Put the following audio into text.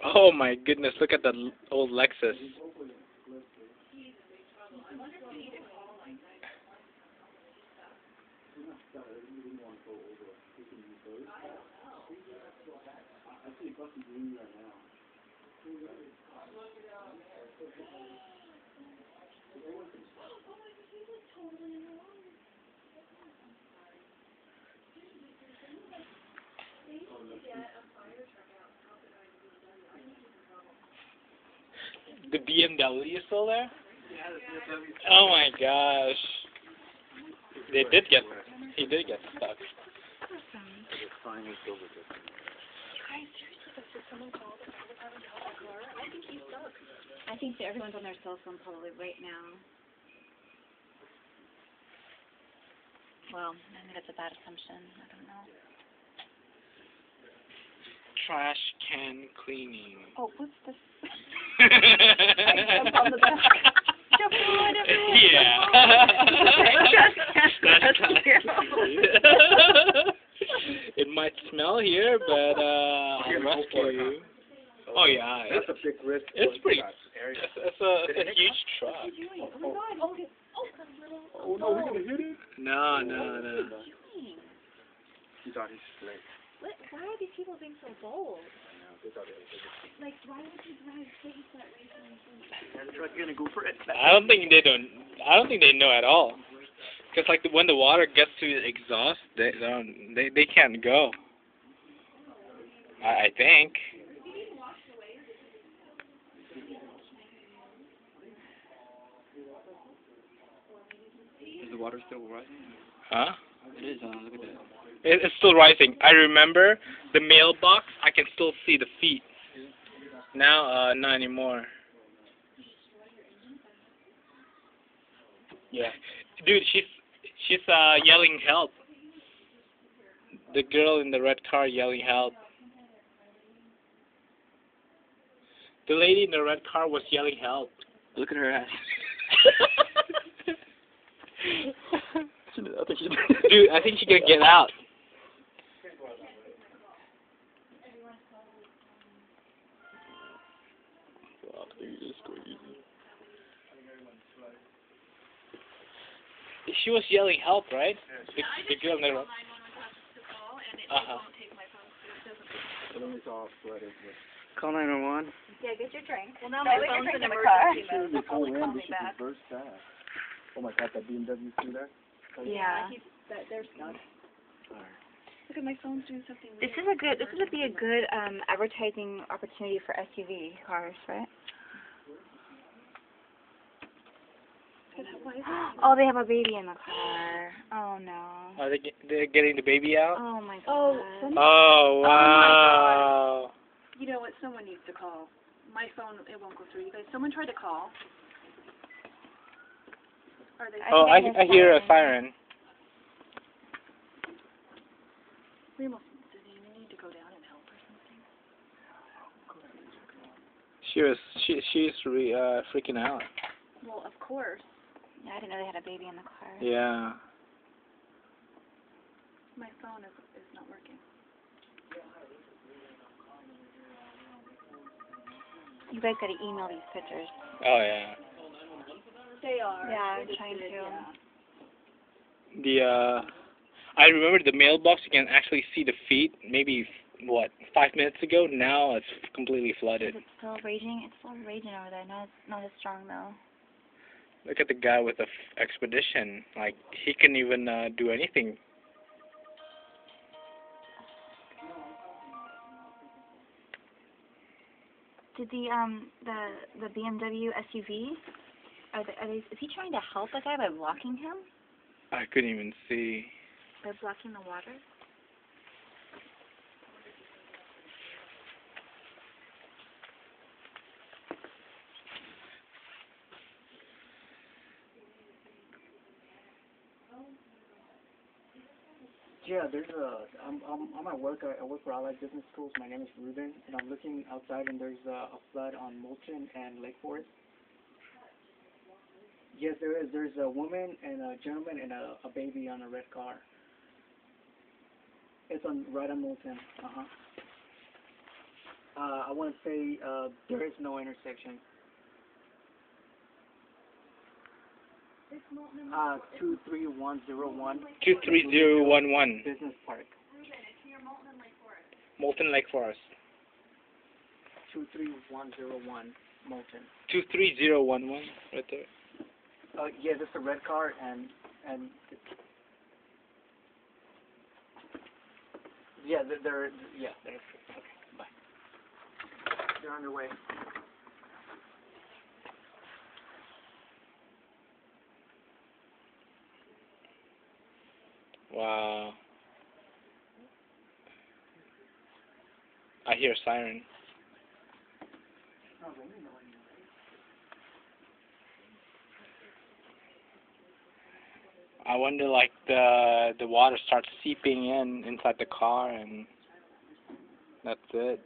Oh my goodness, look at the old Lexus. The BMW is still there? Oh my gosh. He did get stuck. I think that everyone's on their cell phone probably right now. Well, maybe that's a bad assumption. I don't know. Trash can cleaning. Oh, what's this? I jumped on the back. Jump on, everyone. Yeah. It might smell here, but I'll rescue you. Oh yeah, That's a big risk. it's pretty. It's a huge truck. Oh my God! Oh no, we're gonna hit it. No. He thought he's straight. Why are these people being so bold? They thought it was Like, why would you drive face that way? and the truck gonna go for it. I don't think they know at all. Cause like when the water gets to the exhaust, they can't go. I think. Is the water still rising? Huh? It is. Look at that. It's still rising. I remember the mailbox. I can still see the feet. Now, not anymore. Yeah, dude, she's yelling help. The girl in the red car yelling help. The lady in the red car was yelling help. Look at her ass. Dude, I think she can get out. She was yelling help, right? The girl in the red. Call 911. Yeah, get your drink. Well, now No, my leave your phone's drink in in the car. emergency mode. So probably call me back. Oh my God, that BMW through there. Yeah. They're stuck. Look at my phone's doing something weird. This would be a good advertising opportunity for SUV cars, right? Oh, they have a baby in the car. Oh no. Are they're getting the baby out? Oh my God. Oh wow. You know what? Someone needs to call. My phone, it won't go through. You guys, someone tried to call. Are they? Oh, I hear a siren. We almost need to go down and help or something. She's freaking out. Well, of course. Yeah, I didn't know they had a baby in the car. Yeah. My phone is not working. You guys gotta email these pictures. Oh yeah. They are. Yeah, I'm trying to. Yeah. I remember the mailbox. You can actually see the feet. Maybe 5 minutes ago. Now it's completely flooded. Is it still raging? It's still raging over there. Not as strong though. Look at the guy with the expedition. Like he couldn't even do anything. Did the BMW SUV? Is he trying to help the guy by blocking him? I couldn't even see. By blocking the water? Yeah, I'm at work. I work for Allied Business Schools. My name is Ruben, and I'm looking outside, and there's a flood on Moulton and Lake Forest. Yes, there is. There's a woman and a gentleman and a baby on a red car. It's right on Moulton. I want to say there is no intersection. 23101 23011. Business Park. Moulton Lake Forest. 23101 Moulton. 23011 right there. Yeah, there's a red car and yeah, they're yeah, they're okay. Bye. They're on their way. Wow. I hear a siren. I wonder, like, the water starts seeping inside the car, and that's it.